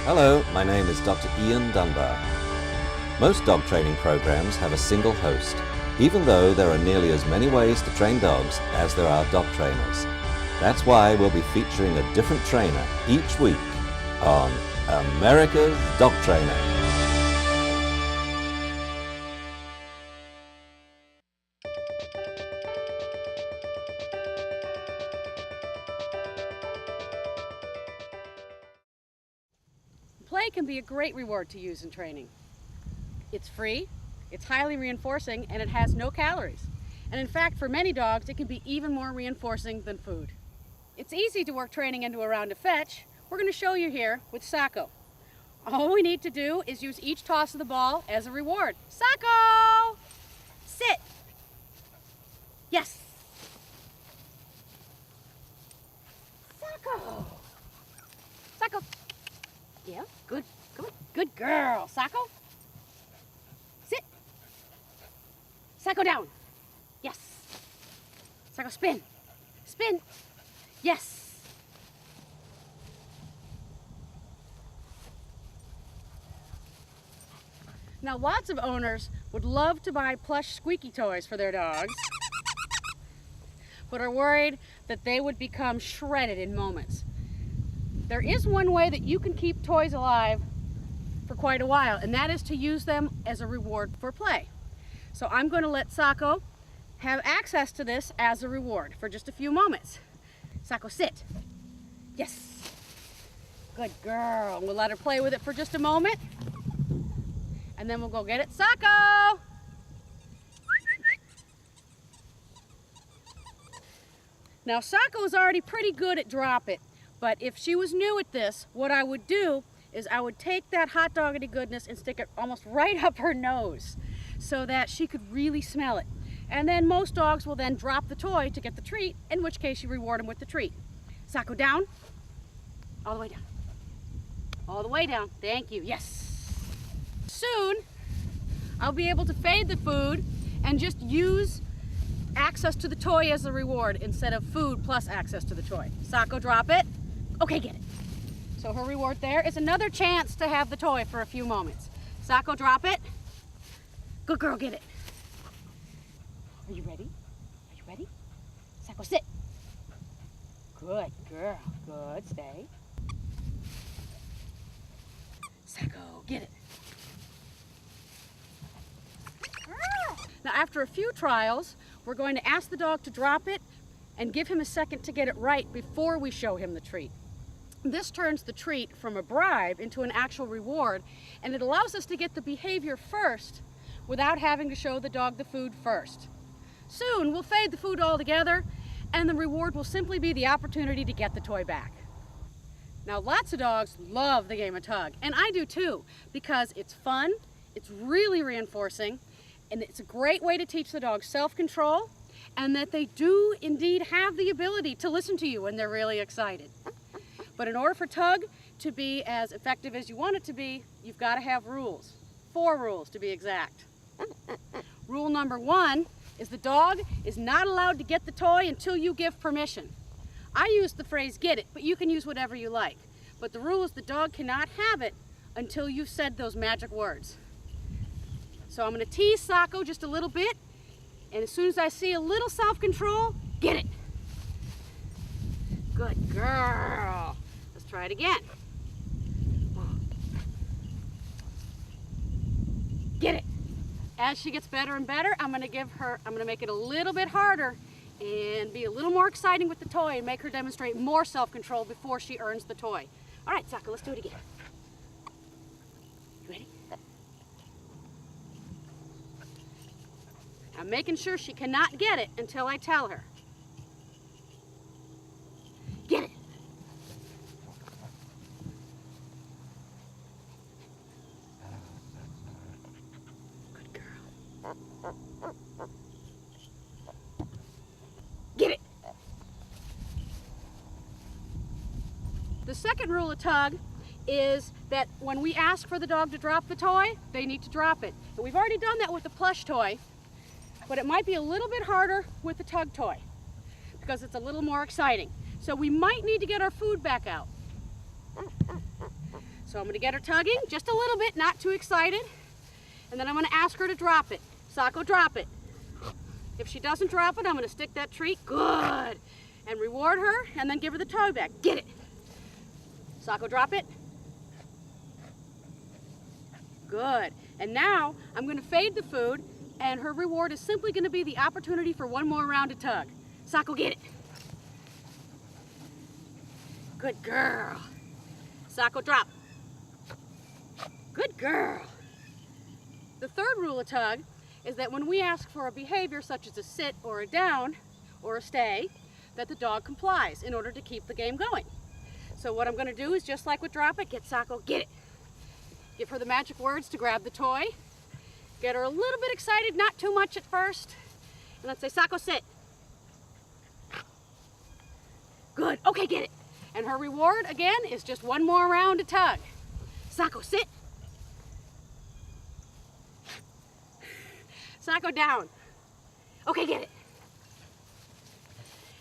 Hello, my name is Dr. Ian Dunbar. Most dog training programs have a single host, even though there are nearly as many ways to train dogs as there are dog trainers. That's why we'll be featuring a different trainer each week on America's Dog Trainer. Play can be a great reward to use in training. It's free, it's highly reinforcing, and it has no calories. And in fact, for many dogs, it can be even more reinforcing than food. It's easy to work training into a round of fetch. We're going to show you here with Sacco. All we need to do is use each toss of the ball as a reward. Sacco! Sit! Yes! Sacco! Sacco! Yeah, good, good girl. Sacco? Sit. Sacco down. Yes. Sacco spin. Spin. Yes. Now lots of owners would love to buy plush squeaky toys for their dogs, but are worried that they would become shredded in moments. There is one way that you can keep toys alive for quite a while, and that is to use them as a reward for play. So I'm going to let Sacco have access to this as a reward for just a few moments. Sacco, sit. Yes. Good girl. We'll let her play with it for just a moment, and then we'll go get it. Sacco! Now Sacco is already pretty good at drop it. But if she was new at this, what I would do is I would take that hot doggity goodness and stick it almost right up her nose so that she could really smell it. And then most dogs will then drop the toy to get the treat, in which case you reward them with the treat. Sacco, down. All the way down. All the way down. Thank you. Yes. Soon, I'll be able to fade the food and just use access to the toy as a reward instead of food plus access to the toy. Sacco, drop it. Okay, get it. So her reward there is another chance to have the toy for a few moments. Sacco, drop it. Good girl, get it. Are you ready? Are you ready? Sacco, sit. Good girl. Good, stay. Sacco, get it. Now after a few trials, we're going to ask the dog to drop it and give him a second to get it right before we show him the treat. This turns the treat from a bribe into an actual reward, and it allows us to get the behavior first without having to show the dog the food first. Soon we'll fade the food all together, and the reward will simply be the opportunity to get the toy back. Now lots of dogs love the game of tug, and I do too, because it's fun, it's really reinforcing, and it's a great way to teach the dog self-control, and that they do indeed have the ability to listen to you when they're really excited. But in order for tug to be as effective as you want it to be, you've got to have rules. 4 rules to be exact. Rule number 1 is the dog is not allowed to get the toy until you give permission. I use the phrase get it, but you can use whatever you like. But the rule is the dog cannot have it until you've said those magic words. So I'm going to tease Sacco just a little bit, and as soon as I see a little self-control, get it. Good girl. Let's try it again. Get it. As she gets better and better, I'm going to make it a little bit harder and be a little more exciting with the toy and make her demonstrate more self-control before she earns the toy. All right, Sacco, let's do it again. You ready? I'm making sure she cannot get it until I tell her. Get it. Good girl. Get it. The second rule of tug is that when we ask for the dog to drop the toy, they need to drop it. And we've already done that with the plush toy, but it might be a little bit harder with the tug toy because it's a little more exciting. So we might need to get our food back out. So So I'm going to get her tugging just a little bit, not too excited. And then I'm going to ask her to drop it. Sacco, drop it. If she doesn't drop it, I'm going to stick that treat. Good. And reward her, and then give her the toy back. Get it. Sacco, drop it. Good. And now I'm going to fade the food, and her reward is simply going to be the opportunity for one more round to tug. Sacco, get it. Good girl. Sacco, drop. Good girl. The third rule of tug is that when we ask for a behavior such as a sit or a down or a stay, that the dog complies in order to keep the game going. So what I'm going to do is just like with drop it, get Sacco, get it. Give her the magic words to grab the toy. Get her a little bit excited, not too much at first. And let's say, Sacco, sit. Good. Okay, get it. And her reward, again, is just one more round to tug. Sacco, sit. Sacco, down. Okay, get it.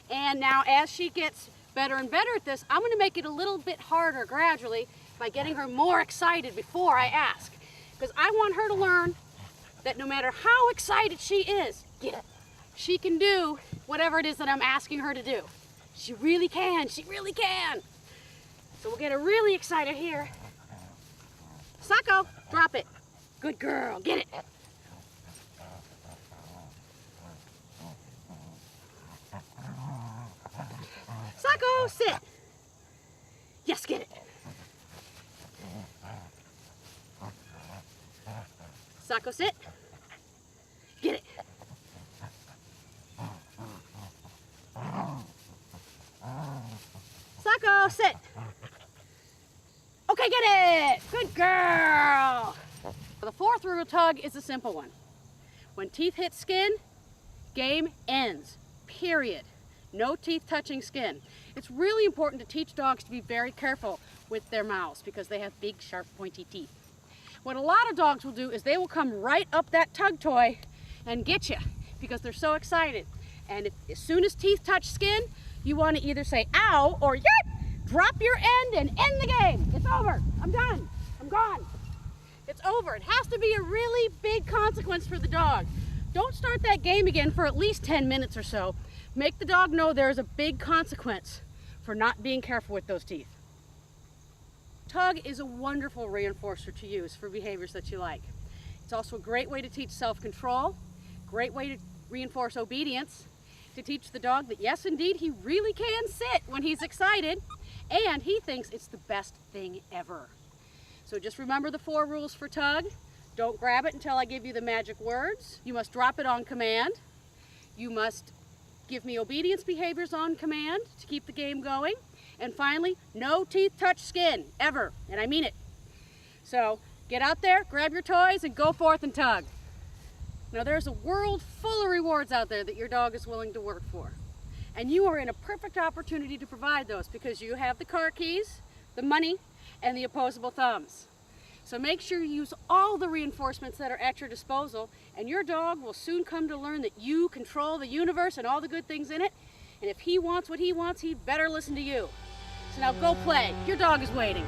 And now as she gets better and better at this, I'm going to make it a little bit harder gradually by getting her more excited before I ask. Because I want her to learn that no matter how excited she is, get it, she can do whatever it is that I'm asking her to do. She really can. She really can. So we'll get her really excited here. Sacco, drop it. Good girl. Get it. Sacco, sit. Yes, get it. Sacco, sit. Get it. Sacco, sit. Okay, get it. Good girl. The fourth rule of tug is a simple one. When teeth hit skin, game ends. Period. No teeth touching skin. It's really important to teach dogs to be very careful with their mouths because they have big, sharp, pointy teeth. What a lot of dogs will do is they will come right up that tug toy and get you because they're so excited. And as soon as teeth touch skin, you want to either say ow or yip, drop your end and end the game. It's over. I'm done. I'm gone. It's over. It has to be a really big consequence for the dog. Don't start that game again for at least 10 minutes or so. Make the dog know there is a big consequence for not being careful with those teeth. Tug is a wonderful reinforcer to use for behaviors that you like. It's also a great way to teach self-control, great way to reinforce obedience, to teach the dog that yes, indeed, he really can sit when he's excited, and he thinks it's the best thing ever. So just remember the 4 rules for tug. Don't grab it until I give you the magic words. You must drop it on command. You must give me obedience behaviors on command to keep the game going. And finally, no teeth touch skin, ever, and I mean it. So get out there, grab your toys, and go forth and tug. Now there's a world full of rewards out there that your dog is willing to work for. And you are in a perfect opportunity to provide those because you have the car keys, the money, and the opposable thumbs. So make sure you use all the reinforcements that are at your disposal, and your dog will soon come to learn that you control the universe and all the good things in it. And if he wants what he wants, he'd better listen to you. So now go play. Your dog is waiting.